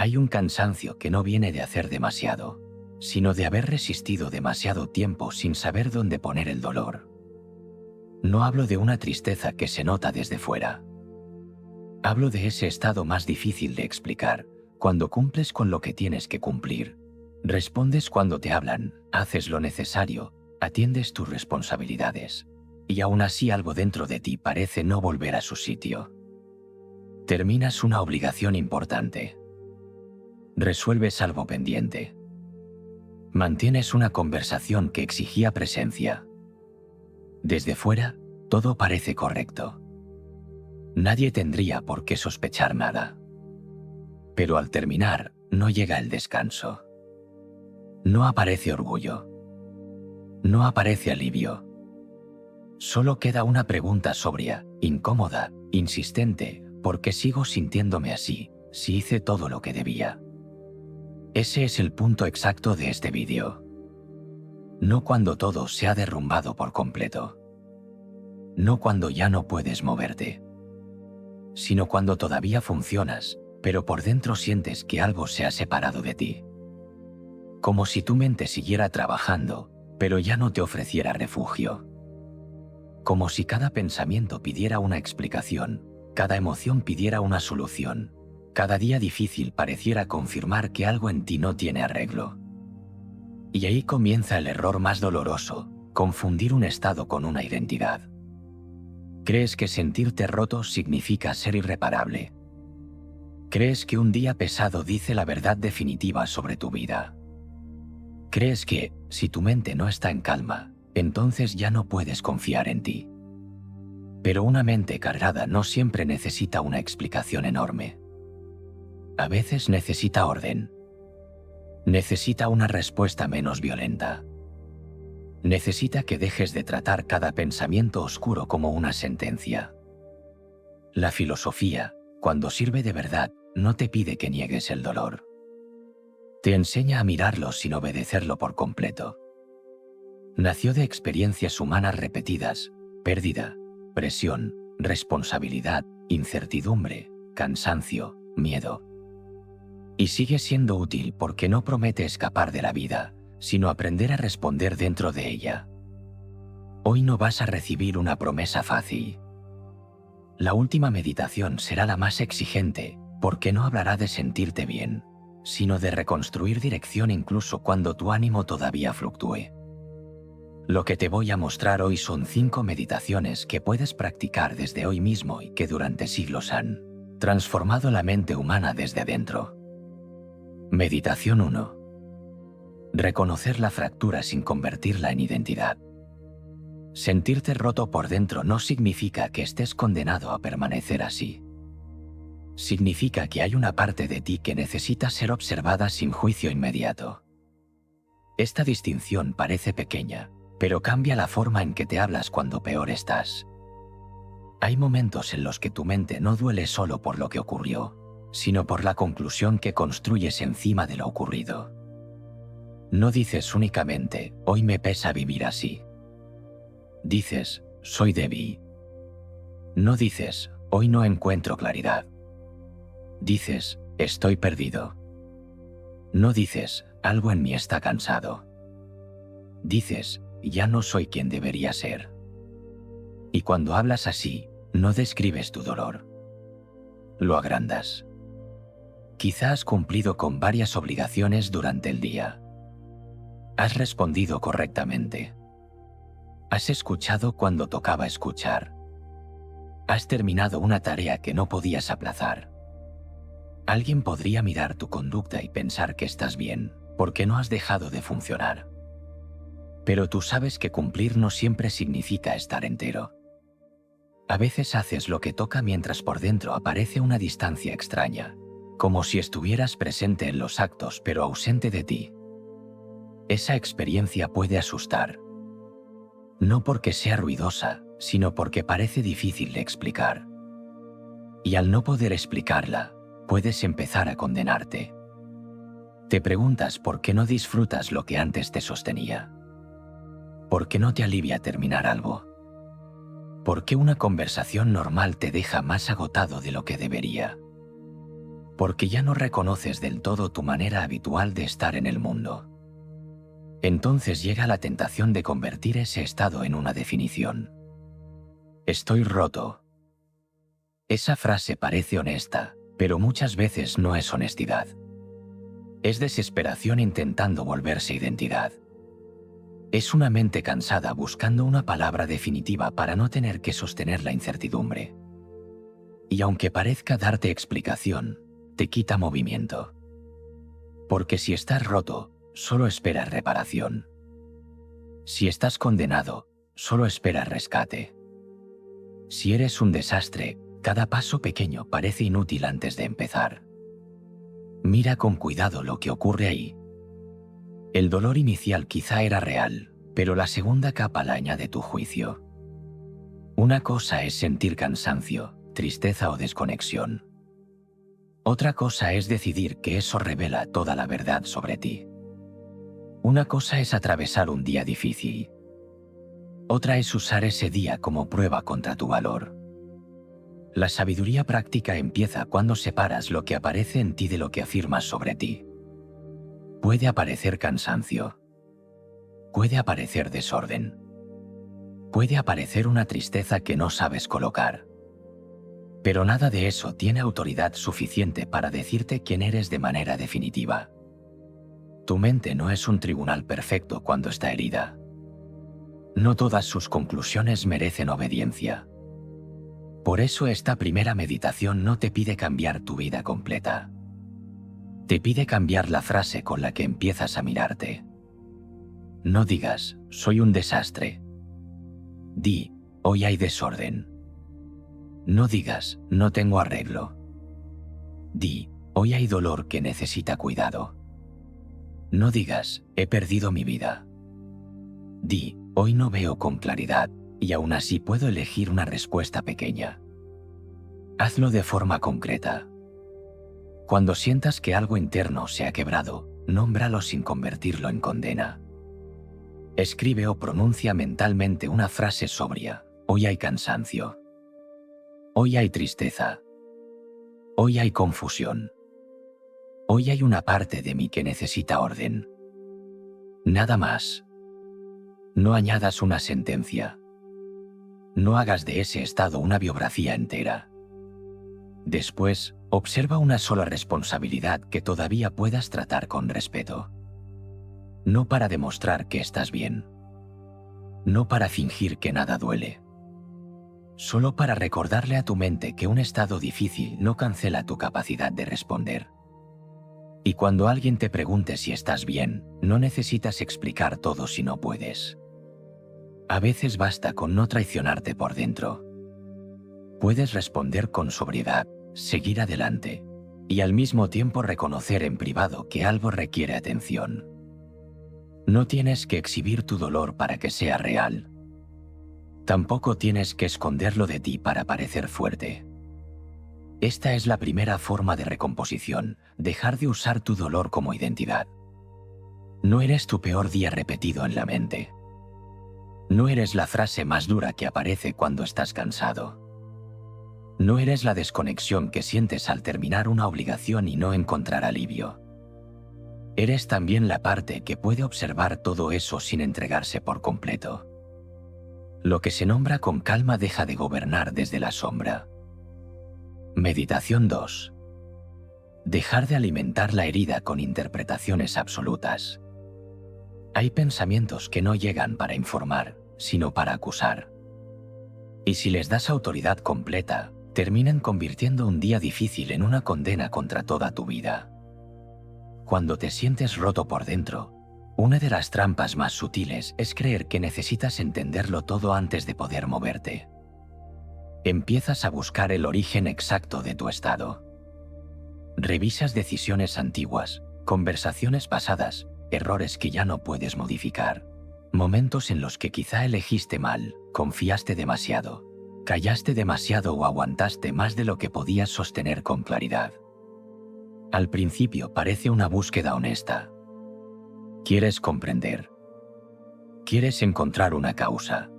Hay un cansancio que no viene de hacer demasiado, sino de haber resistido demasiado tiempo sin saber dónde poner el dolor. No hablo de una tristeza que se nota desde fuera. Hablo de ese estado más difícil de explicar, cuando cumples con lo que tienes que cumplir. Respondes cuando te hablan, haces lo necesario, atiendes tus responsabilidades. Y aún así algo dentro de ti parece no volver a su sitio. Terminas una obligación importante. Resuelves algo pendiente. Mantienes una conversación que exigía presencia. Desde fuera, todo parece correcto. Nadie tendría por qué sospechar nada. Pero al terminar, no llega el descanso. No aparece orgullo. No aparece alivio. Solo queda una pregunta sobria, incómoda, insistente, ¿por qué sigo sintiéndome así, si hice todo lo que debía? Ese es el punto exacto de este vídeo. No cuando todo se ha derrumbado por completo. No cuando ya no puedes moverte. Sino cuando todavía funcionas, pero por dentro sientes que algo se ha separado de ti. Como si tu mente siguiera trabajando, pero ya no te ofreciera refugio. Como si cada pensamiento pidiera una explicación, cada emoción pidiera una solución. Cada día difícil pareciera confirmar que algo en ti no tiene arreglo. Y ahí comienza el error más doloroso, confundir un estado con una identidad. Crees que sentirte roto significa ser irreparable. Crees que un día pesado dice la verdad definitiva sobre tu vida. Crees que, si tu mente no está en calma, entonces ya no puedes confiar en ti. Pero una mente cargada no siempre necesita una explicación enorme. A veces necesita orden. Necesita una respuesta menos violenta. Necesita que dejes de tratar cada pensamiento oscuro como una sentencia. La filosofía, cuando sirve de verdad, no te pide que niegues el dolor. Te enseña a mirarlo sin obedecerlo por completo. Nació de experiencias humanas repetidas, pérdida, presión, responsabilidad, incertidumbre, cansancio, miedo. Y sigue siendo útil porque no promete escapar de la vida, sino aprender a responder dentro de ella. Hoy no vas a recibir una promesa fácil. La última meditación será la más exigente, porque no hablará de sentirte bien, sino de reconstruir dirección incluso cuando tu ánimo todavía fluctúe. Lo que te voy a mostrar hoy son 5 meditaciones que puedes practicar desde hoy mismo y que durante siglos han transformado la mente humana desde adentro. Meditación 1. Reconocer la fractura sin convertirla en identidad. Sentirte roto por dentro no significa que estés condenado a permanecer así. Significa que hay una parte de ti que necesita ser observada sin juicio inmediato. Esta distinción parece pequeña, pero cambia la forma en que te hablas cuando peor estás. Hay momentos en los que tu mente no duele solo por lo que ocurrió, sino por la conclusión que construyes encima de lo ocurrido. No dices únicamente, hoy me pesa vivir así. Dices, soy débil. No dices, hoy no encuentro claridad. Dices, estoy perdido. No dices, algo en mí está cansado. Dices, ya no soy quien debería ser. Y cuando hablas así, no describes tu dolor. Lo agrandas. Quizá has cumplido con varias obligaciones durante el día. Has respondido correctamente. Has escuchado cuando tocaba escuchar. Has terminado una tarea que no podías aplazar. Alguien podría mirar tu conducta y pensar que estás bien, porque no has dejado de funcionar. Pero tú sabes que cumplir no siempre significa estar entero. A veces haces lo que toca mientras por dentro aparece una distancia extraña, como si estuvieras presente en los actos pero ausente de ti. Esa experiencia puede asustar. No porque sea ruidosa, sino porque parece difícil de explicar. Y al no poder explicarla, puedes empezar a condenarte. Te preguntas por qué no disfrutas lo que antes te sostenía. ¿Por qué no te alivia terminar algo? ¿Por qué una conversación normal te deja más agotado de lo que debería? porque ya no reconoces del todo tu manera habitual de estar en el mundo. Entonces llega la tentación de convertir ese estado en una definición. Estoy roto. Esa frase parece honesta, pero muchas veces no es honestidad. Es desesperación intentando volverse identidad. Es una mente cansada buscando una palabra definitiva para no tener que sostener la incertidumbre. Y aunque parezca darte explicación, te quita movimiento. Porque si estás roto, solo esperas reparación. Si estás condenado, solo esperas rescate. Si eres un desastre, cada paso pequeño parece inútil antes de empezar. Mira con cuidado lo que ocurre ahí. El dolor inicial quizá era real, pero la segunda capa la añade tu juicio. Una cosa es sentir cansancio, tristeza o desconexión. Otra cosa es decidir que eso revela toda la verdad sobre ti. Una cosa es atravesar un día difícil. Otra es usar ese día como prueba contra tu valor. La sabiduría práctica empieza cuando separas lo que aparece en ti de lo que afirmas sobre ti. Puede aparecer cansancio. Puede aparecer desorden. Puede aparecer una tristeza que no sabes colocar. Pero nada de eso tiene autoridad suficiente para decirte quién eres de manera definitiva. Tu mente no es un tribunal perfecto cuando está herida. No todas sus conclusiones merecen obediencia. Por eso esta primera meditación no te pide cambiar tu vida completa. Te pide cambiar la frase con la que empiezas a mirarte. No digas, soy un desastre. Di, hoy hay desorden. No digas, no tengo arreglo. Di, hoy hay dolor que necesita cuidado. No digas, he perdido mi vida. Di, hoy no veo con claridad, y aún así puedo elegir una respuesta pequeña. Hazlo de forma concreta. Cuando sientas que algo interno se ha quebrado, nómbralo sin convertirlo en condena. Escribe o pronuncia mentalmente una frase sobria. Hoy hay cansancio. Hoy hay tristeza. Hoy hay confusión. Hoy hay una parte de mí que necesita orden. Nada más. No añadas una sentencia. No hagas de ese estado una biografía entera. Después, observa una sola responsabilidad que todavía puedas tratar con respeto. No para demostrar que estás bien. No para fingir que nada duele. Solo para recordarle a tu mente que un estado difícil no cancela tu capacidad de responder. Y cuando alguien te pregunte si estás bien, no necesitas explicar todo si no puedes. A veces basta con no traicionarte por dentro. Puedes responder con sobriedad, seguir adelante, y al mismo tiempo reconocer en privado que algo requiere atención. No tienes que exhibir tu dolor para que sea real. Tampoco tienes que esconderlo de ti para parecer fuerte. Esta es la primera forma de recomposición, dejar de usar tu dolor como identidad. No eres tu peor día repetido en la mente. No eres la frase más dura que aparece cuando estás cansado. No eres la desconexión que sientes al terminar una obligación y no encontrar alivio. Eres también la parte que puede observar todo eso sin entregarse por completo. Lo que se nombra con calma deja de gobernar desde la sombra. Meditación 2. Dejar de alimentar la herida con interpretaciones absolutas. Hay pensamientos que no llegan para informar, sino para acusar. Y si les das autoridad completa, terminan convirtiendo un día difícil en una condena contra toda tu vida. Cuando te sientes roto por dentro, una de las trampas más sutiles es creer que necesitas entenderlo todo antes de poder moverte. Empiezas a buscar el origen exacto de tu estado. Revisas decisiones antiguas, conversaciones pasadas, errores que ya no puedes modificar, momentos en los que quizá elegiste mal, confiaste demasiado, callaste demasiado o aguantaste más de lo que podías sostener con claridad. Al principio parece una búsqueda honesta. Quieres comprender. Quieres encontrar una causa.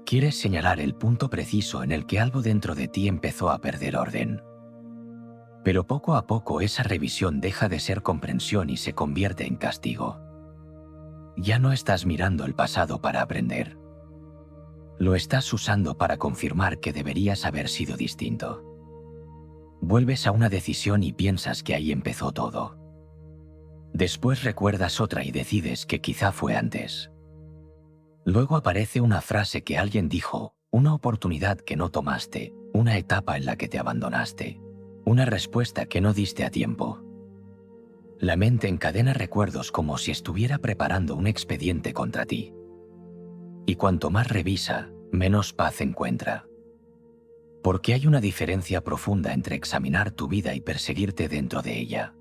Quieres señalar el punto preciso en el que algo dentro de ti empezó a perder orden. Pero poco a poco esa revisión deja de ser comprensión y se convierte en castigo. Ya no estás mirando el pasado para aprender. Lo estás usando para confirmar que deberías haber sido distinto. Vuelves a una decisión y piensas que ahí empezó todo. Después recuerdas otra y decides que quizá fue antes. Luego aparece una frase que alguien dijo, una oportunidad que no tomaste, una etapa en la que te abandonaste, una respuesta que no diste a tiempo. La mente encadena recuerdos como si estuviera preparando un expediente contra ti. Y cuanto más revisa, menos paz encuentra. Porque hay una diferencia profunda entre examinar tu vida y perseguirte dentro de ella.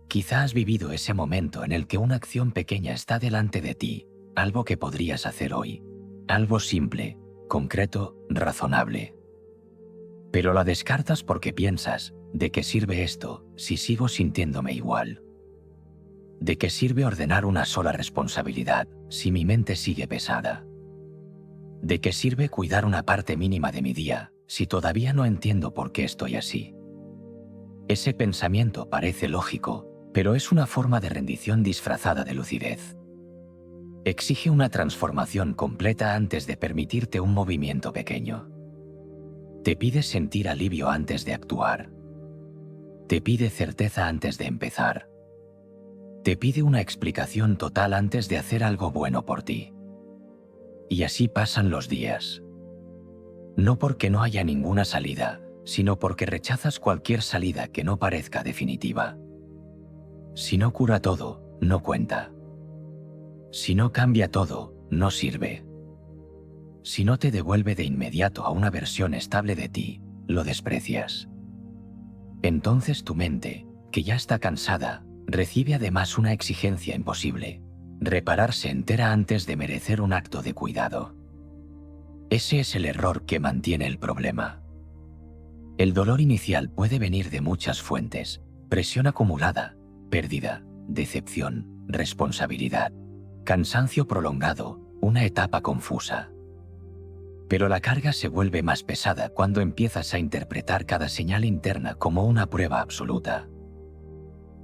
Quizá has vivido ese momento en el que una acción pequeña está delante de ti, algo que podrías hacer hoy, algo simple, concreto, razonable. Pero la descartas porque piensas, ¿de qué sirve esto si sigo sintiéndome igual? ¿De qué sirve ordenar una sola responsabilidad si mi mente sigue pesada? ¿De qué sirve cuidar una parte mínima de mi día si todavía no entiendo por qué estoy así? Ese pensamiento parece lógico, pero es una forma de rendición disfrazada de lucidez. Exige una transformación completa antes de permitirte un movimiento pequeño. Te pide sentir alivio antes de actuar. Te pide certeza antes de empezar. Te pide una explicación total antes de hacer algo bueno por ti. Y así pasan los días. No porque no haya ninguna salida, sino porque rechazas cualquier salida que no parezca definitiva. Si no cura todo, no cuenta. Si no cambia todo, no sirve. Si no te devuelve de inmediato a una versión estable de ti, lo desprecias. Entonces tu mente, que ya está cansada, recibe además una exigencia imposible: repararse entera antes de merecer un acto de cuidado. Ese es el error que mantiene el problema. El dolor inicial puede venir de muchas fuentes: presión acumulada, pérdida, decepción, responsabilidad, cansancio prolongado, una etapa confusa. Pero la carga se vuelve más pesada cuando empiezas a interpretar cada señal interna como una prueba absoluta.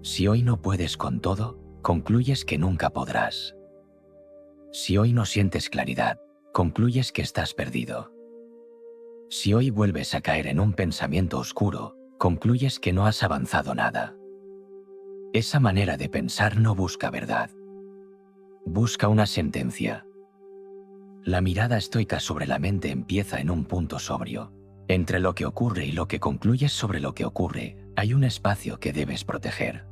Si hoy no puedes con todo, concluyes que nunca podrás. Si hoy no sientes claridad, concluyes que estás perdido. Si hoy vuelves a caer en un pensamiento oscuro, concluyes que no has avanzado nada. Esa manera de pensar no busca verdad. Busca una sentencia. La mirada estoica sobre la mente empieza en un punto sobrio. Entre lo que ocurre y lo que concluyes sobre lo que ocurre, hay un espacio que debes proteger.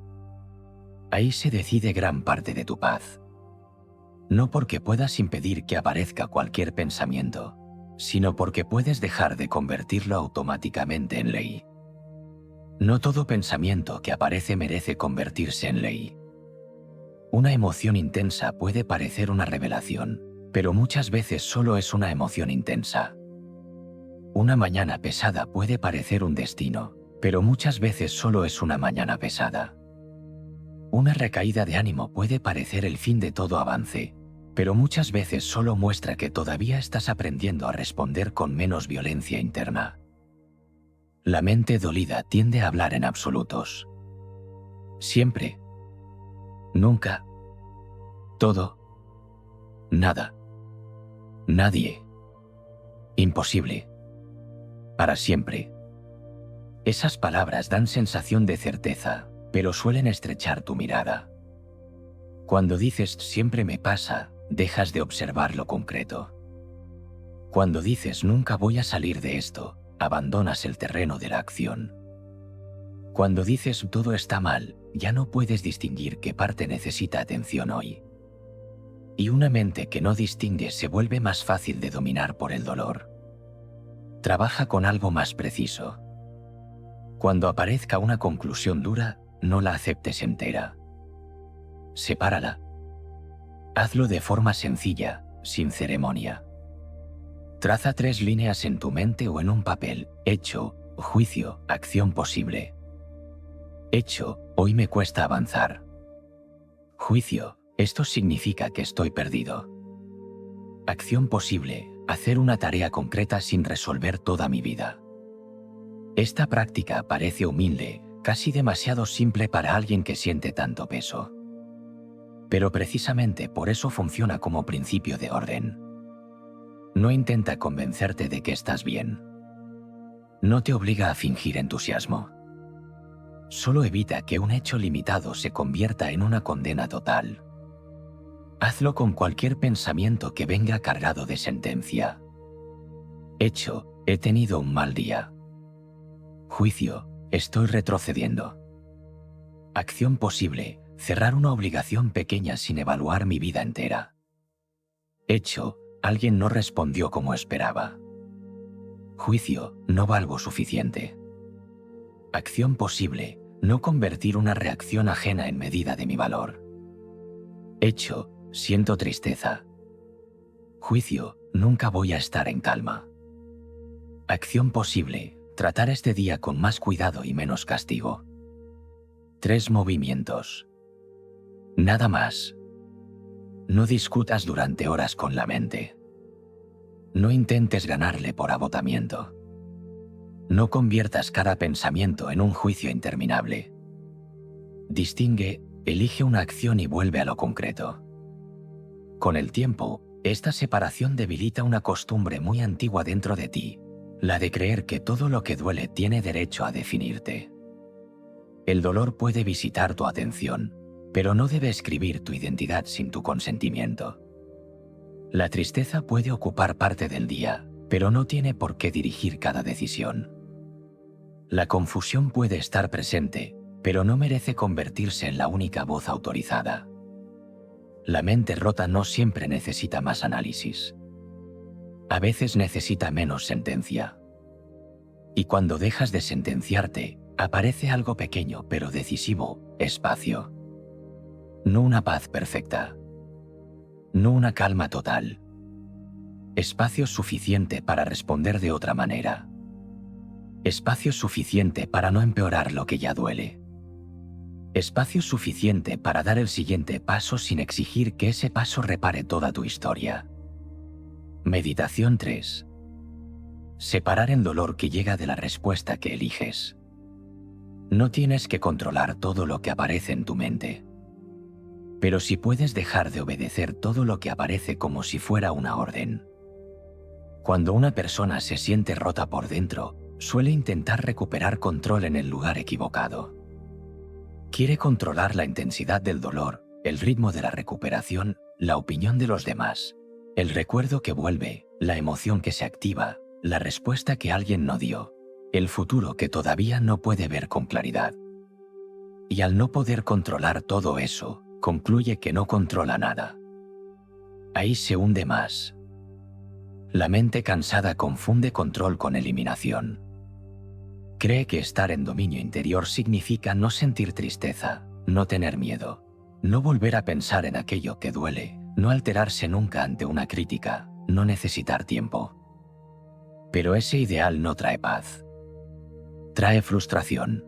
Ahí se decide gran parte de tu paz. No porque puedas impedir que aparezca cualquier pensamiento, sino porque puedes dejar de convertirlo automáticamente en ley. No todo pensamiento que aparece merece convertirse en ley. Una emoción intensa puede parecer una revelación, pero muchas veces solo es una emoción intensa. Una mañana pesada puede parecer un destino, pero muchas veces solo es una mañana pesada. Una recaída de ánimo puede parecer el fin de todo avance, pero muchas veces solo muestra que todavía estás aprendiendo a responder con menos violencia interna. La mente dolida tiende a hablar en absolutos. Siempre. Nunca. Todo. Nada. Nadie. Imposible. Para siempre. Esas palabras dan sensación de certeza, pero suelen estrechar tu mirada. Cuando dices siempre me pasa, dejas de observar lo concreto. Cuando dices nunca voy a salir de esto, abandonas el terreno de la acción. Cuando dices todo está mal, ya no puedes distinguir qué parte necesita atención hoy. Y una mente que no distingue se vuelve más fácil de dominar por el dolor. Trabaja con algo más preciso. Cuando aparezca una conclusión dura, no la aceptes entera. Sepárala. Hazlo de forma sencilla, sin ceremonia. Traza 3 líneas en tu mente o en un papel: hecho, juicio, acción posible. Hecho, hoy me cuesta avanzar. Juicio, esto significa que estoy perdido. Acción posible, hacer una tarea concreta sin resolver toda mi vida. Esta práctica parece humilde, casi demasiado simple para alguien que siente tanto peso. Pero precisamente por eso funciona como principio de orden. No intenta convencerte de que estás bien. No te obliga a fingir entusiasmo. Solo evita que un hecho limitado se convierta en una condena total. Hazlo con cualquier pensamiento que venga cargado de sentencia. Hecho, he tenido un mal día. Juicio, estoy retrocediendo. Acción posible, cerrar una obligación pequeña sin evaluar mi vida entera. Hecho, alguien no respondió como esperaba. Juicio, no valgo suficiente. Acción posible, no convertir una reacción ajena en medida de mi valor. Hecho, siento tristeza. Juicio, nunca voy a estar en calma. Acción posible, tratar este día con más cuidado y menos castigo. 3 movimientos. Nada más. No discutas durante horas con la mente. No intentes ganarle por agotamiento. No conviertas cada pensamiento en un juicio interminable. Distingue, elige una acción y vuelve a lo concreto. Con el tiempo, esta separación debilita una costumbre muy antigua dentro de ti, la de creer que todo lo que duele tiene derecho a definirte. El dolor puede visitar tu atención, pero no debe escribir tu identidad sin tu consentimiento. La tristeza puede ocupar parte del día, pero no tiene por qué dirigir cada decisión. La confusión puede estar presente, pero no merece convertirse en la única voz autorizada. La mente rota no siempre necesita más análisis. A veces necesita menos sentencia. Y cuando dejas de sentenciarte, aparece algo pequeño pero decisivo: espacio. No una paz perfecta. No una calma total. Espacio suficiente para responder de otra manera. Espacio suficiente para no empeorar lo que ya duele. Espacio suficiente para dar el siguiente paso sin exigir que ese paso repare toda tu historia. Meditación 3. Separar el dolor que llega de la respuesta que eliges. No tienes que controlar todo lo que aparece en tu mente. Pero sí puedes dejar de obedecer todo lo que aparece como si fuera una orden. Cuando una persona se siente rota por dentro, suele intentar recuperar control en el lugar equivocado. Quiere controlar la intensidad del dolor, el ritmo de la recuperación, la opinión de los demás, el recuerdo que vuelve, la emoción que se activa, la respuesta que alguien no dio, el futuro que todavía no puede ver con claridad. Y al no poder controlar todo eso, concluye que no controla nada. Ahí se hunde más. La mente cansada confunde control con eliminación. Cree que estar en dominio interior significa no sentir tristeza, no tener miedo, no volver a pensar en aquello que duele, no alterarse nunca ante una crítica, no necesitar tiempo. Pero ese ideal no trae paz. Trae frustración.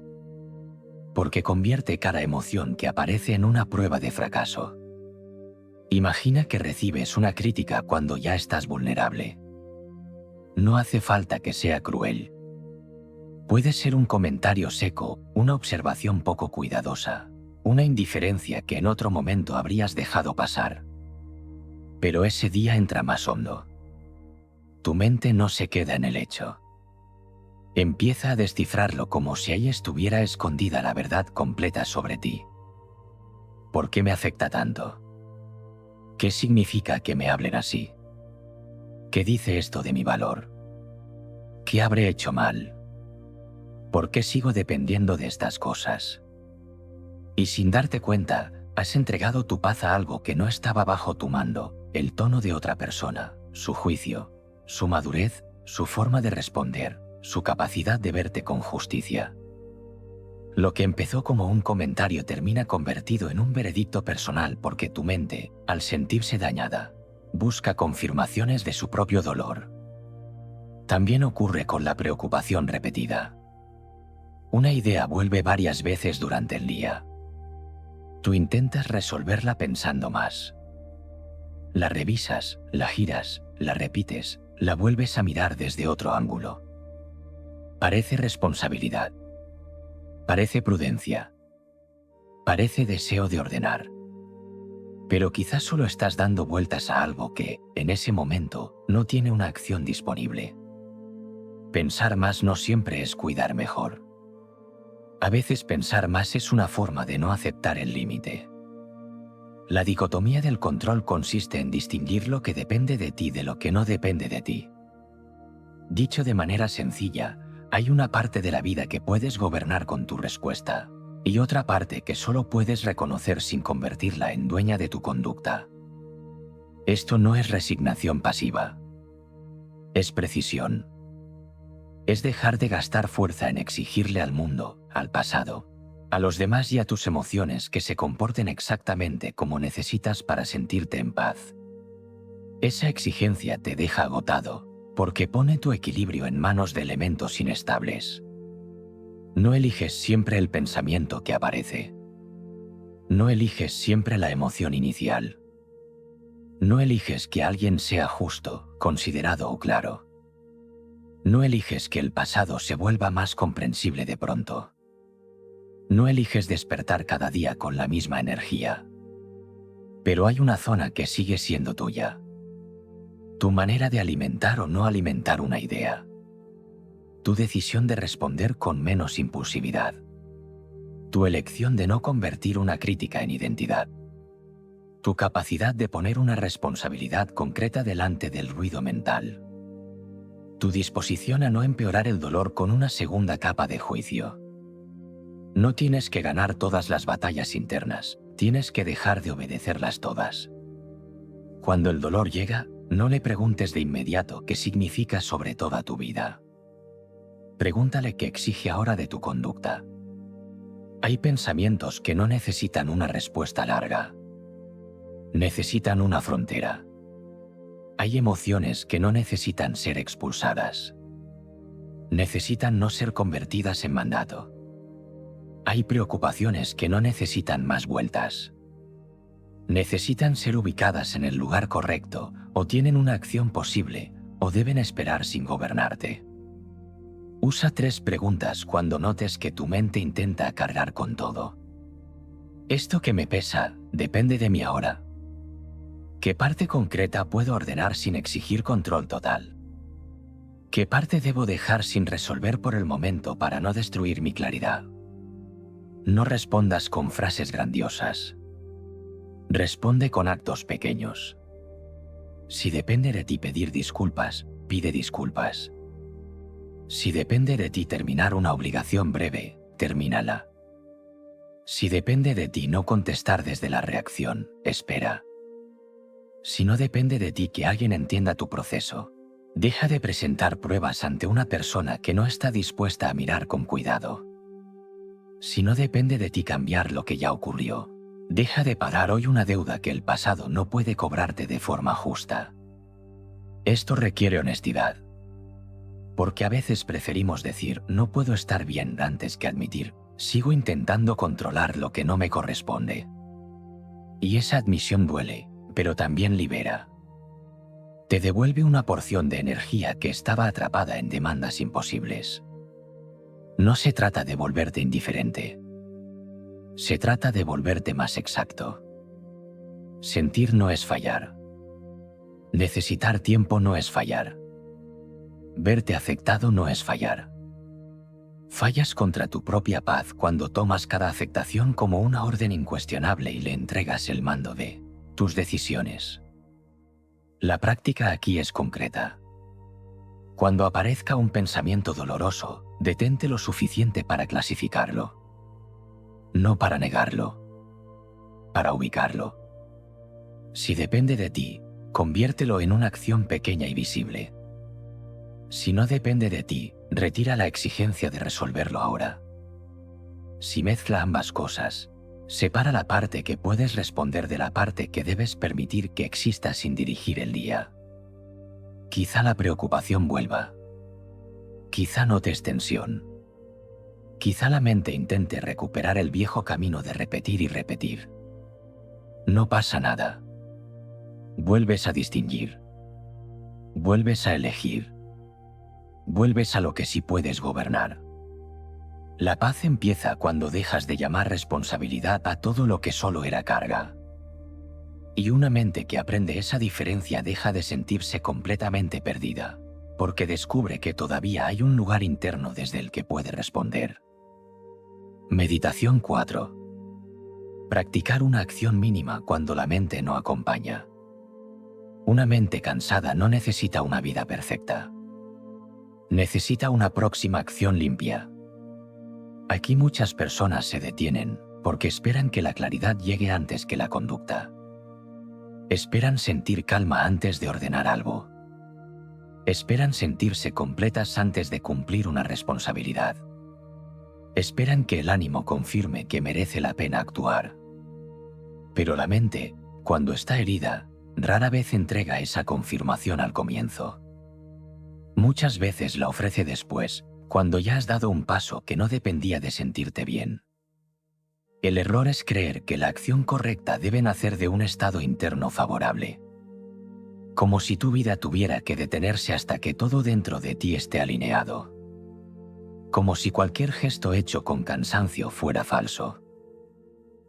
Porque convierte cada emoción que aparece en una prueba de fracaso. Imagina que recibes una crítica cuando ya estás vulnerable. No hace falta que sea cruel. Puede ser un comentario seco, una observación poco cuidadosa, una indiferencia que en otro momento habrías dejado pasar. Pero ese día entra más hondo. Tu mente no se queda en el hecho. Empieza a descifrarlo como si ahí estuviera escondida la verdad completa sobre ti. ¿Por qué me afecta tanto? ¿Qué significa que me hablen así? ¿Qué dice esto de mi valor? ¿Qué habré hecho mal? ¿Por qué sigo dependiendo de estas cosas? Y sin darte cuenta, has entregado tu paz a algo que no estaba bajo tu mando, el tono de otra persona, su juicio, su madurez, su forma de responder, su capacidad de verte con justicia. Lo que empezó como un comentario termina convertido en un veredicto personal porque tu mente, al sentirse dañada, busca confirmaciones de su propio dolor. También ocurre con la preocupación repetida. Una idea vuelve varias veces durante el día. Tú intentas resolverla pensando más. La revisas, la giras, la repites, la vuelves a mirar desde otro ángulo. Parece responsabilidad. Parece prudencia. Parece deseo de ordenar. Pero quizás solo estás dando vueltas a algo que, en ese momento, no tiene una acción disponible. Pensar más no siempre es cuidar mejor. A veces pensar más es una forma de no aceptar el límite. La dicotomía del control consiste en distinguir lo que depende de ti de lo que no depende de ti. Dicho de manera sencilla, hay una parte de la vida que puedes gobernar con tu respuesta, y otra parte que solo puedes reconocer sin convertirla en dueña de tu conducta. Esto no es resignación pasiva. Es precisión. Es dejar de gastar fuerza en exigirle al mundo, al pasado, a los demás y a tus emociones que se comporten exactamente como necesitas para sentirte en paz. Esa exigencia te deja agotado, porque pone tu equilibrio en manos de elementos inestables. No eliges siempre el pensamiento que aparece. No eliges siempre la emoción inicial. No eliges que alguien sea justo, considerado o claro. No eliges que el pasado se vuelva más comprensible de pronto. No eliges despertar cada día con la misma energía. Pero hay una zona que sigue siendo tuya. Tu manera de alimentar o no alimentar una idea. Tu decisión de responder con menos impulsividad. Tu elección de no convertir una crítica en identidad. Tu capacidad de poner una responsabilidad concreta delante del ruido mental. Tu disposición a no empeorar el dolor con una segunda capa de juicio. No tienes que ganar todas las batallas internas, tienes que dejar de obedecerlas todas. Cuando el dolor llega, no le preguntes de inmediato qué significa sobre toda tu vida. Pregúntale qué exige ahora de tu conducta. Hay pensamientos que no necesitan una respuesta larga. Necesitan una frontera. Hay emociones que no necesitan ser expulsadas. Necesitan no ser convertidas en mandato. Hay preocupaciones que no necesitan más vueltas. Necesitan ser ubicadas en el lugar correcto, o tienen una acción posible, o deben esperar sin gobernarte. Usa 3 preguntas cuando notes que tu mente intenta cargar con todo. ¿Esto que me pesa depende de mí ahora? ¿Qué parte concreta puedo ordenar sin exigir control total? ¿Qué parte debo dejar sin resolver por el momento para no destruir mi claridad? No respondas con frases grandiosas. Responde con actos pequeños. Si depende de ti pedir disculpas, pide disculpas. Si depende de ti terminar una obligación breve, termínala. Si depende de ti no contestar desde la reacción, espera. Si no depende de ti que alguien entienda tu proceso, deja de presentar pruebas ante una persona que no está dispuesta a mirar con cuidado. Si no depende de ti cambiar lo que ya ocurrió, deja de pagar hoy una deuda que el pasado no puede cobrarte de forma justa. Esto requiere honestidad. Porque a veces preferimos decir no puedo estar bien antes que admitir sigo intentando controlar lo que no me corresponde. Y esa admisión duele, pero también libera. Te devuelve una porción de energía que estaba atrapada en demandas imposibles. No se trata de volverte indiferente. Se trata de volverte más exacto. Sentir no es fallar. Necesitar tiempo no es fallar. Verte afectado no es fallar. Fallas contra tu propia paz cuando tomas cada afectación como una orden incuestionable y le entregas el mando de tus decisiones. La práctica aquí es concreta. Cuando aparezca un pensamiento doloroso, detente lo suficiente para clasificarlo. No para negarlo, para ubicarlo. Si depende de ti, conviértelo en una acción pequeña y visible. Si no depende de ti, retira la exigencia de resolverlo ahora. Si mezcla ambas cosas, separa la parte que puedes responder de la parte que debes permitir que exista sin dirigir el día. Quizá la preocupación vuelva. Quizá notes tensión. Quizá la mente intente recuperar el viejo camino de repetir y repetir. No pasa nada. Vuelves a distinguir. Vuelves a elegir. vuelves a lo que sí puedes gobernar. La paz empieza cuando dejas de llamar responsabilidad a todo lo que solo era carga. Y una mente que aprende esa diferencia deja de sentirse completamente perdida, porque descubre que todavía hay un lugar interno desde el que puede responder. Meditación 4. Practicar una acción mínima cuando la mente no acompaña. Una mente cansada no necesita una vida perfecta. Necesita una próxima acción limpia. Aquí muchas personas se detienen porque esperan que la claridad llegue antes que la conducta. Esperan sentir calma antes de ordenar algo. Esperan sentirse completas antes de cumplir una responsabilidad. Esperan que el ánimo confirme que merece la pena actuar. Pero la mente, cuando está herida, rara vez entrega esa confirmación al comienzo. Muchas veces la ofrece después, cuando ya has dado un paso que no dependía de sentirte bien. El error es creer que la acción correcta debe nacer de un estado interno favorable. Como si tu vida tuviera que detenerse hasta que todo dentro de ti esté alineado. Como si cualquier gesto hecho con cansancio fuera falso.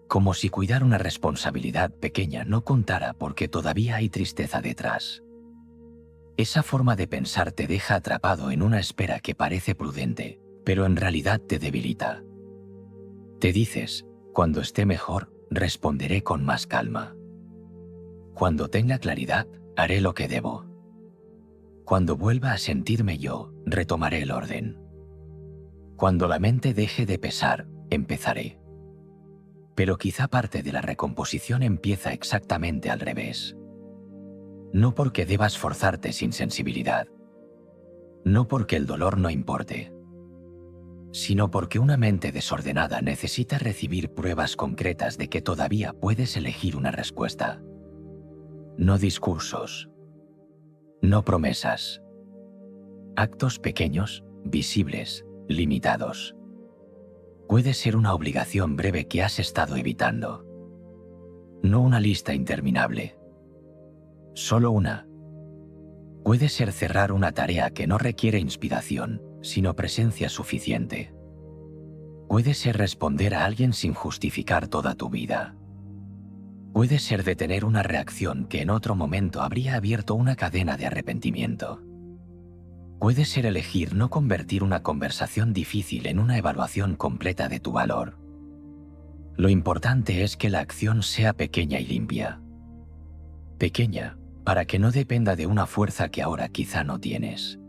Como si cuidar una responsabilidad pequeña no contara porque todavía hay tristeza detrás. Esa forma de pensar te deja atrapado en una espera que parece prudente, pero en realidad te debilita. Te dices, cuando esté mejor, responderé con más calma. Cuando tenga claridad, haré lo que debo. Cuando vuelva a sentirme yo, retomaré el orden. Cuando la mente deje de pesar, empezaré. Pero quizá parte de la recomposición empieza exactamente al revés. No porque debas forzarte sin sensibilidad. No porque el dolor no importe. Sino porque una mente desordenada necesita recibir pruebas concretas de que todavía puedes elegir una respuesta. No discursos. No promesas. Actos pequeños, visibles, limitados. Puede ser una obligación breve que has estado evitando. No una lista interminable. Solo una. Puede ser cerrar una tarea que no requiere inspiración, sino presencia suficiente. Puede ser responder a alguien sin justificar toda tu vida. Puede ser detener una reacción que en otro momento habría abierto una cadena de arrepentimiento. Puede ser elegir no convertir una conversación difícil en una evaluación completa de tu valor. Lo importante es que la acción sea pequeña y limpia. Pequeña, para que no dependa de una fuerza que ahora quizá no tienes.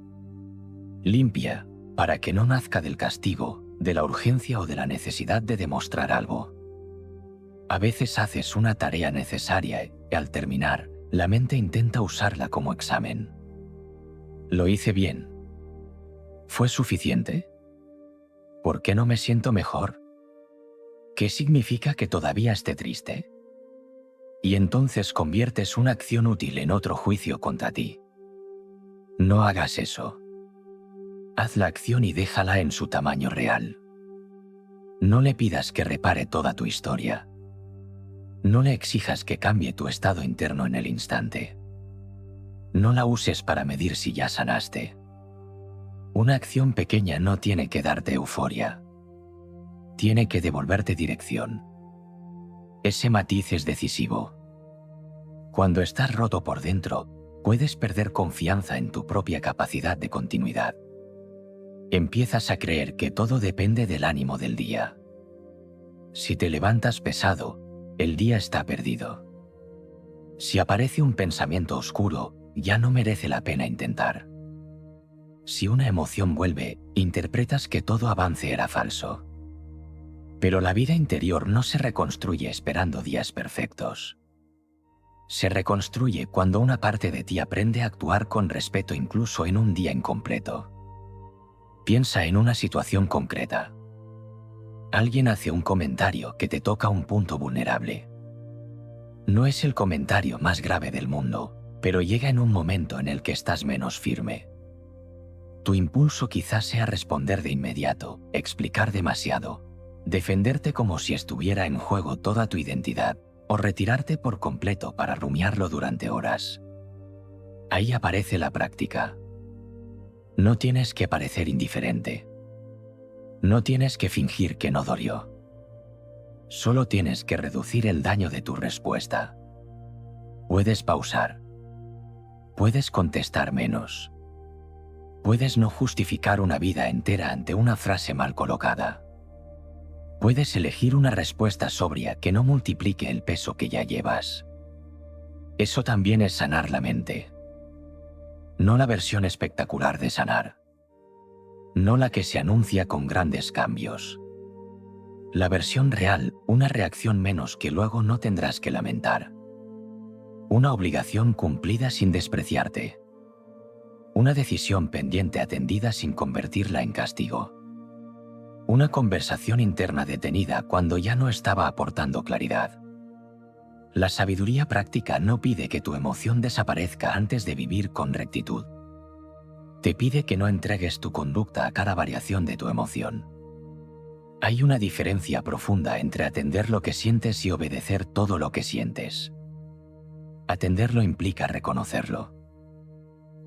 Limpia, para que no nazca del castigo, de la urgencia o de la necesidad de demostrar algo. A veces haces una tarea necesaria y, al terminar, la mente intenta usarla como examen. ¿Lo hice bien? ¿Fue suficiente? ¿Por qué no me siento mejor? ¿Qué significa que todavía esté triste? Y entonces conviertes una acción útil en otro juicio contra ti. No hagas eso. Haz la acción y déjala en su tamaño real. No le pidas que repare toda tu historia. No le exijas que cambie tu estado interno en el instante. No la uses para medir si ya sanaste. Una acción pequeña no tiene que darte euforia. Tiene que devolverte dirección. Ese matiz es decisivo. Cuando estás roto por dentro, puedes perder confianza en tu propia capacidad de continuidad. Empiezas a creer que todo depende del ánimo del día. Si te levantas pesado, el día está perdido. Si aparece un pensamiento oscuro, ya no merece la pena intentar. Si una emoción vuelve, interpretas que todo avance era falso. Pero la vida interior no se reconstruye esperando días perfectos. Se reconstruye cuando una parte de ti aprende a actuar con respeto incluso en un día incompleto. Piensa en una situación concreta. Alguien hace un comentario que te toca un punto vulnerable. No es el comentario más grave del mundo, pero llega en un momento en el que estás menos firme. Tu impulso quizás sea responder de inmediato, explicar demasiado, defenderte como si estuviera en juego toda tu identidad, o retirarte por completo para rumiarlo durante horas. Ahí aparece la práctica. No tienes que parecer indiferente. No tienes que fingir que no dolió. Solo tienes que reducir el daño de tu respuesta. Puedes pausar. Puedes contestar menos. Puedes no justificar una vida entera ante una frase mal colocada. Puedes elegir una respuesta sobria que no multiplique el peso que ya llevas. Eso también es sanar la mente. No la versión espectacular de sanar. No la que se anuncia con grandes cambios. La versión real, una reacción menos que luego no tendrás que lamentar. Una obligación cumplida sin despreciarte. Una decisión pendiente atendida sin convertirla en castigo. Una conversación interna detenida cuando ya no estaba aportando claridad. La sabiduría práctica no pide que tu emoción desaparezca antes de vivir con rectitud. Te pide que no entregues tu conducta a cada variación de tu emoción. Hay una diferencia profunda entre atender lo que sientes y obedecer todo lo que sientes. Atenderlo implica reconocerlo.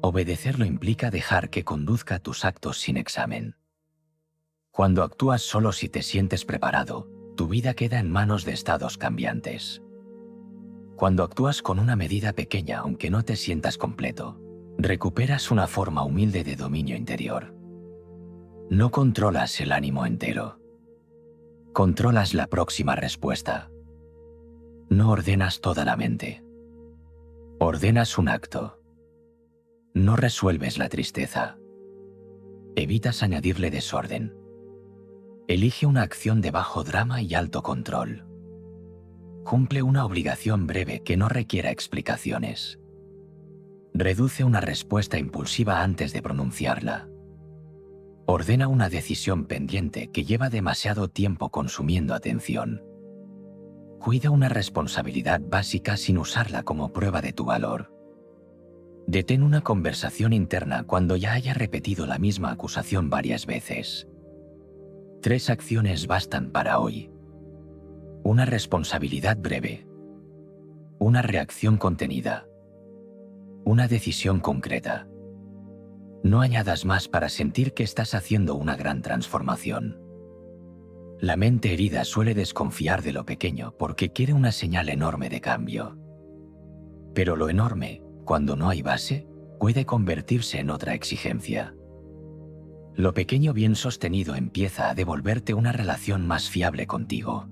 Obedecerlo implica dejar que conduzca tus actos sin examen. Cuando actúas solo si te sientes preparado, tu vida queda en manos de estados cambiantes. Cuando actúas con una medida pequeña aunque no te sientas completo, recuperas una forma humilde de dominio interior. No controlas el ánimo entero. Controlas la próxima respuesta. No ordenas toda la mente. Ordenas un acto. No resuelves la tristeza. Evitas añadirle desorden. Elige una acción de bajo drama y alto control. Cumple una obligación breve que no requiera explicaciones. Reduce una respuesta impulsiva antes de pronunciarla. Ordena una decisión pendiente que lleva demasiado tiempo consumiendo atención. Cuida una responsabilidad básica sin usarla como prueba de tu valor. Detén una conversación interna cuando ya haya repetido la misma acusación varias veces. 3 acciones bastan para hoy. Una responsabilidad breve. Una reacción contenida. Una decisión concreta. No añadas más para sentir que estás haciendo una gran transformación. La mente herida suele desconfiar de lo pequeño porque quiere una señal enorme de cambio. Pero lo enorme, cuando no hay base, puede convertirse en otra exigencia. Lo pequeño bien sostenido empieza a devolverte una relación más fiable contigo.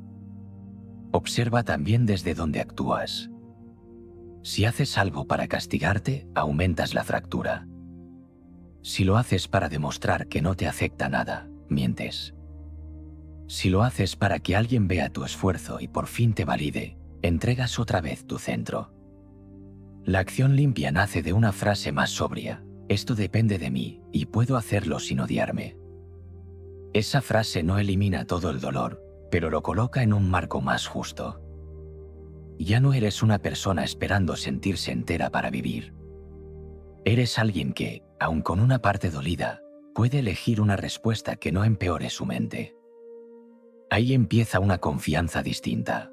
Observa también desde dónde actúas. Si haces algo para castigarte, aumentas la fractura. Si lo haces para demostrar que no te afecta nada, mientes. Si lo haces para que alguien vea tu esfuerzo y por fin te valide, entregas otra vez tu centro. La acción limpia nace de una frase más sobria: esto depende de mí y puedo hacerlo sin odiarme. Esa frase no elimina todo el dolor, pero lo coloca en un marco más justo. Ya no eres una persona esperando sentirse entera para vivir. Eres alguien que, aun con una parte dolida, puede elegir una respuesta que no empeore su mente. Ahí empieza una confianza distinta.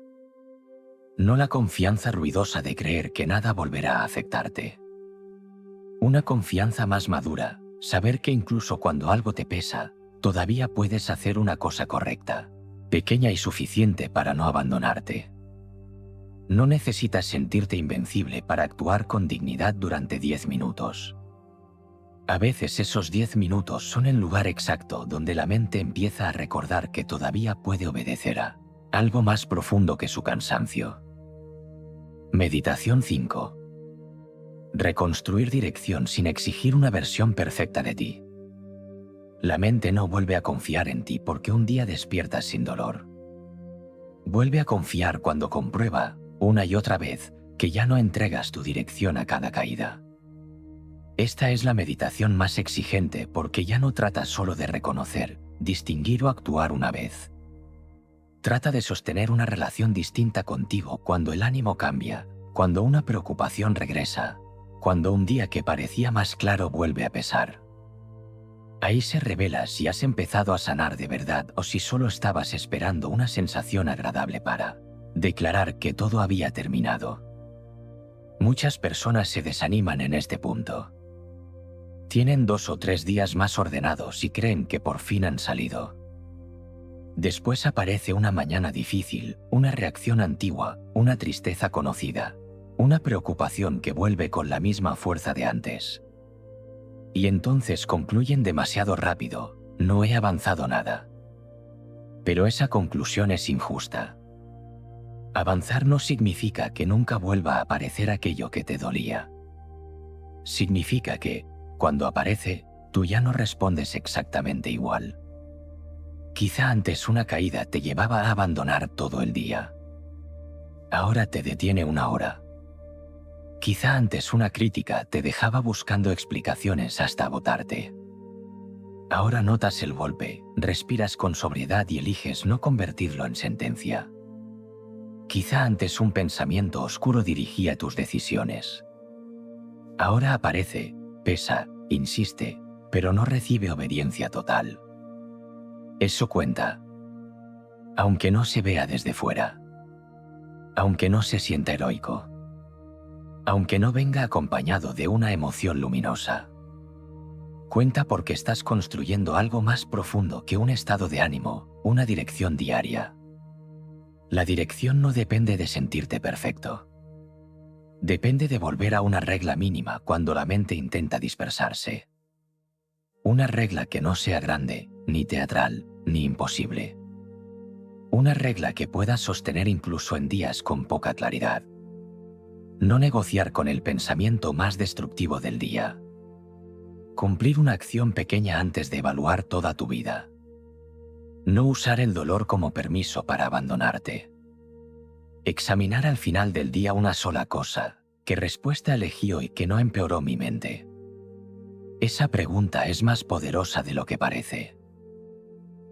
No la confianza ruidosa de creer que nada volverá a afectarte. Una confianza más madura, saber que incluso cuando algo te pesa, todavía puedes hacer una cosa correcta, pequeña y suficiente para no abandonarte. No necesitas sentirte invencible para actuar con dignidad durante 10 minutos. A veces esos 10 minutos son el lugar exacto donde la mente empieza a recordar que todavía puede obedecer a algo más profundo que su cansancio. Meditación 5. Reconstruir dirección sin exigir una versión perfecta de ti. La mente no vuelve a confiar en ti porque un día despiertas sin dolor. Vuelve a confiar cuando comprueba, una y otra vez, que ya no entregas tu dirección a cada caída. Esta es la meditación más exigente porque ya no trata solo de reconocer, distinguir o actuar una vez. Trata de sostener una relación distinta contigo cuando el ánimo cambia, cuando una preocupación regresa, cuando un día que parecía más claro vuelve a pesar. Ahí se revela si has empezado a sanar de verdad o si solo estabas esperando una sensación agradable para declarar que todo había terminado. Muchas personas se desaniman en este punto. Tienen 2 o 3 días más ordenados y creen que por fin han salido. Después aparece una mañana difícil, una reacción antigua, una tristeza conocida, una preocupación que vuelve con la misma fuerza de antes. Y entonces concluyen demasiado rápido: no he avanzado nada. Pero esa conclusión es injusta. Avanzar no significa que nunca vuelva a aparecer aquello que te dolía. Significa que, cuando aparece, tú ya no respondes exactamente igual. Quizá antes una caída te llevaba a abandonar todo el día. Ahora te detiene una hora. Quizá antes una crítica te dejaba buscando explicaciones hasta agotarte. Ahora notas el golpe, respiras con sobriedad y eliges no convertirlo en sentencia. Quizá antes un pensamiento oscuro dirigía tus decisiones. Ahora aparece, pesa, insiste, pero no recibe obediencia total. Eso cuenta. Aunque no se vea desde fuera. Aunque no se sienta heroico. Aunque no venga acompañado de una emoción luminosa. Cuenta porque estás construyendo algo más profundo que un estado de ánimo, una dirección diaria. La dirección no depende de sentirte perfecto. Depende de volver a una regla mínima cuando la mente intenta dispersarse. Una regla que no sea grande, ni teatral, ni imposible. Una regla que puedas sostener incluso en días con poca claridad. No negociar con el pensamiento más destructivo del día. Cumplir una acción pequeña antes de evaluar toda tu vida. No usar el dolor como permiso para abandonarte. Examinar al final del día una sola cosa: ¿qué respuesta elegí hoy que no empeoró mi mente? Esa pregunta es más poderosa de lo que parece.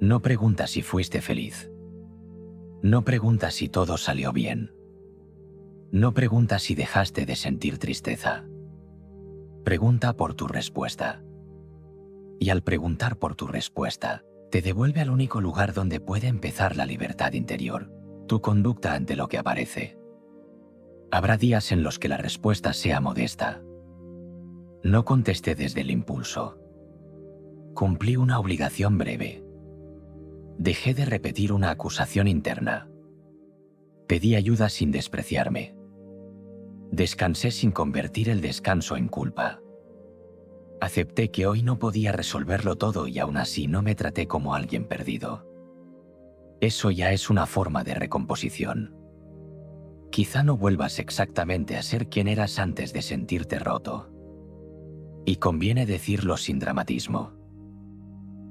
No pregunta si fuiste feliz. No pregunta si todo salió bien. No pregunta si dejaste de sentir tristeza. Pregunta por tu respuesta. Y al preguntar por tu respuesta, te devuelve al único lugar donde puede empezar la libertad interior, tu conducta ante lo que aparece. Habrá días en los que la respuesta sea modesta. No contesté desde el impulso. Cumplí una obligación breve. Dejé de repetir una acusación interna. Pedí ayuda sin despreciarme. Descansé sin convertir el descanso en culpa. Acepté que hoy no podía resolverlo todo y aún así no me traté como alguien perdido. Eso ya es una forma de recomposición. Quizá no vuelvas exactamente a ser quien eras antes de sentirte roto. Y conviene decirlo sin dramatismo.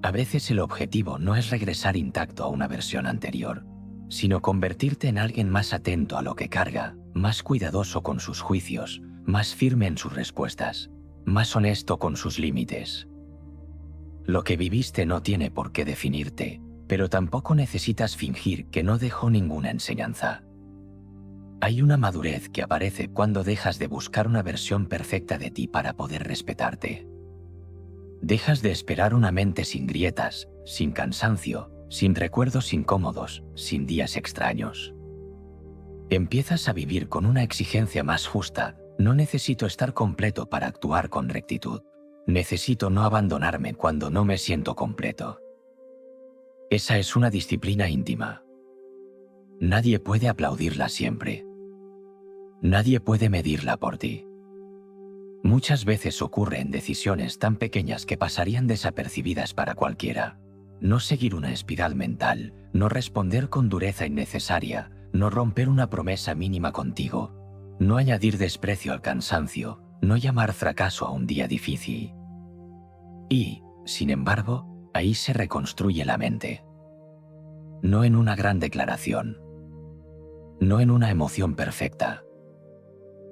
A veces el objetivo no es regresar intacto a una versión anterior, sino convertirte en alguien más atento a lo que carga, más cuidadoso con sus juicios, más firme en sus respuestas, más honesto con sus límites. Lo que viviste no tiene por qué definirte, pero tampoco necesitas fingir que no dejó ninguna enseñanza. Hay una madurez que aparece cuando dejas de buscar una versión perfecta de ti para poder respetarte. Dejas de esperar una mente sin grietas, sin cansancio, sin recuerdos incómodos, sin días extraños. Empiezas a vivir con una exigencia más justa: no necesito estar completo para actuar con rectitud. Necesito no abandonarme cuando no me siento completo. Esa es una disciplina íntima. Nadie puede aplaudirla siempre. Nadie puede medirla por ti. Muchas veces ocurre en decisiones tan pequeñas que pasarían desapercibidas para cualquiera. No seguir una espiral mental, no responder con dureza innecesaria, no romper una promesa mínima contigo, no añadir desprecio al cansancio, no llamar fracaso a un día difícil. Y, sin embargo, ahí se reconstruye la mente. No en una gran declaración. No en una emoción perfecta.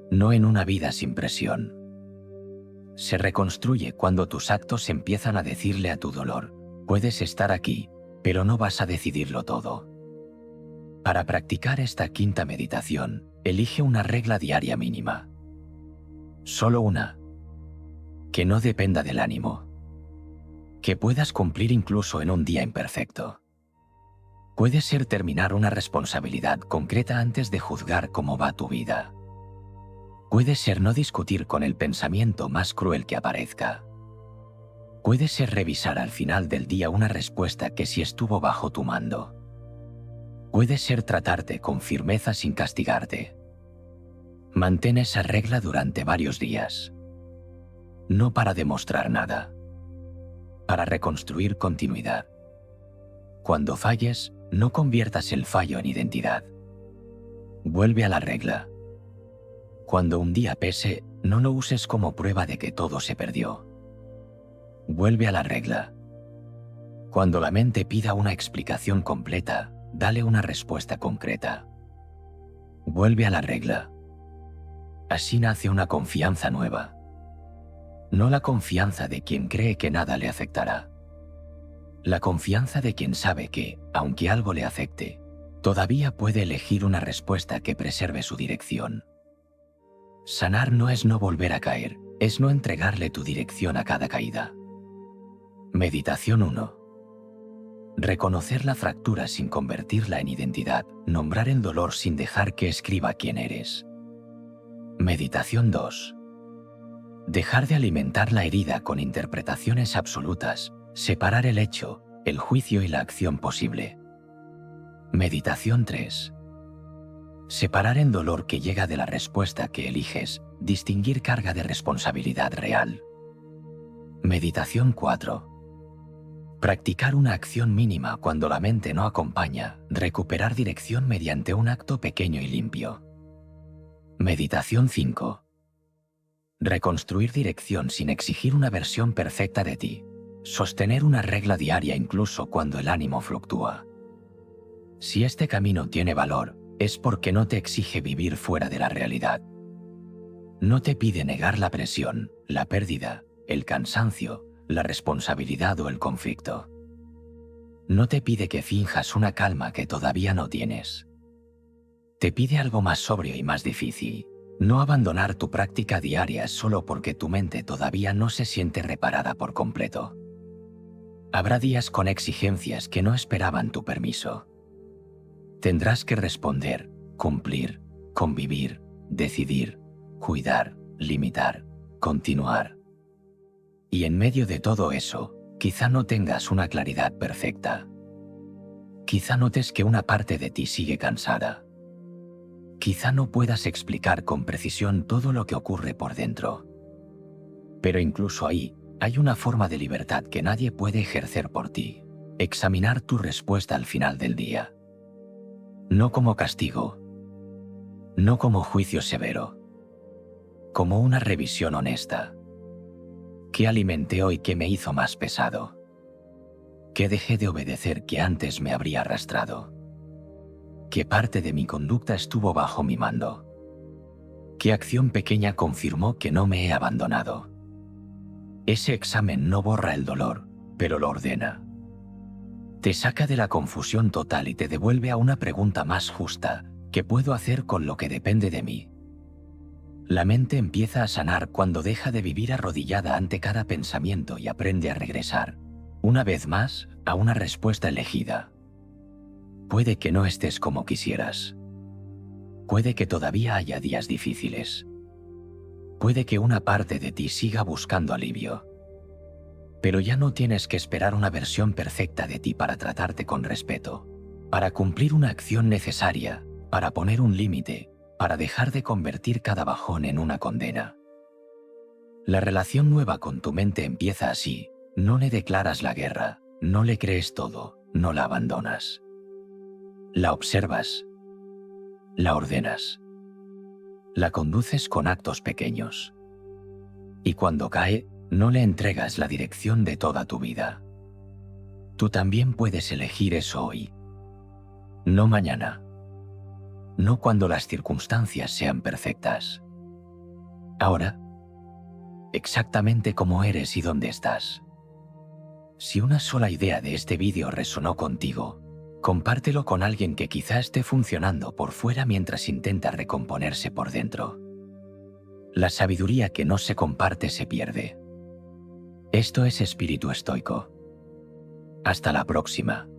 No en una vida sin presión. Se reconstruye cuando tus actos empiezan a decirle a tu dolor: puedes estar aquí, pero no vas a decidirlo todo. Para practicar esta quinta meditación, elige una regla diaria mínima. Solo una. Que no dependa del ánimo. Que puedas cumplir incluso en un día imperfecto. Puede ser terminar una responsabilidad concreta antes de juzgar cómo va tu vida. Puede ser no discutir con el pensamiento más cruel que aparezca. Puede ser revisar al final del día una respuesta que sí estuvo bajo tu mando. Puede ser tratarte con firmeza sin castigarte. Mantén esa regla durante varios días. No para demostrar nada, para reconstruir continuidad. Cuando falles, no conviertas el fallo en identidad. Vuelve a la regla. Cuando un día pese, no lo uses como prueba de que todo se perdió. Vuelve a la regla. Cuando la mente pida una explicación completa, dale una respuesta concreta. Vuelve a la regla. Así nace una confianza nueva. No la confianza de quien cree que nada le afectará. La confianza de quien sabe que, aunque algo le afecte, todavía puede elegir una respuesta que preserve su dirección. Sanar no es no volver a caer, es no entregarle tu dirección a cada caída. Meditación 1. Reconocer la fractura sin convertirla en identidad, nombrar el dolor sin dejar que escriba quién eres. Meditación 2. Dejar de alimentar la herida con interpretaciones absolutas, separar el hecho, el juicio y la acción posible. Meditación 3. Separar el dolor que llega de la respuesta que eliges, distinguir carga de responsabilidad real. Meditación 4. Practicar una acción mínima cuando la mente no acompaña, recuperar dirección mediante un acto pequeño y limpio. Meditación 5. Reconstruir dirección sin exigir una versión perfecta de ti. Sostener una regla diaria incluso cuando el ánimo fluctúa. Si este camino tiene valor, es porque no te exige vivir fuera de la realidad. No te pide negar la presión, la pérdida, el cansancio, la responsabilidad o el conflicto. No te pide que finjas una calma que todavía no tienes. Te pide algo más sobrio y más difícil. No abandonar tu práctica diaria solo porque tu mente todavía no se siente reparada por completo. Habrá días con exigencias que no esperaban tu permiso. Tendrás que responder, cumplir, convivir, decidir, cuidar, limitar, continuar. Y en medio de todo eso, quizá no tengas una claridad perfecta. Quizá notes que una parte de ti sigue cansada. Quizá no puedas explicar con precisión todo lo que ocurre por dentro. Pero incluso ahí, hay una forma de libertad que nadie puede ejercer por ti. Examinar tu respuesta al final del día. No como castigo. No como juicio severo. Como una revisión honesta. ¿Qué alimenté hoy que me hizo más pesado? ¿Qué dejé de obedecer que antes me habría arrastrado? ¿Qué parte de mi conducta estuvo bajo mi mando? ¿Qué acción pequeña confirmó que no me he abandonado? Ese examen no borra el dolor, pero lo ordena. Te saca de la confusión total y te devuelve a una pregunta más justa: ¿qué puedo hacer con lo que depende de mí? La mente empieza a sanar cuando deja de vivir arrodillada ante cada pensamiento y aprende a regresar, una vez más, a una respuesta elegida. Puede que no estés como quisieras. Puede que todavía haya días difíciles. Puede que una parte de ti siga buscando alivio. Pero ya no tienes que esperar una versión perfecta de ti para tratarte con respeto, para cumplir una acción necesaria, para poner un límite, para dejar de convertir cada bajón en una condena. La relación nueva con tu mente empieza así: no le declaras la guerra, no le crees todo, no la abandonas. La observas, la ordenas, la conduces con actos pequeños. Y cuando cae, no le entregas la dirección de toda tu vida. Tú también puedes elegir eso hoy. No mañana. No cuando las circunstancias sean perfectas. Ahora, exactamente como eres y dónde estás. Si una sola idea de este vídeo resonó contigo, compártelo con alguien que quizá esté funcionando por fuera mientras intenta recomponerse por dentro. La sabiduría que no se comparte se pierde. Esto es Espíritu Estoico. Hasta la próxima.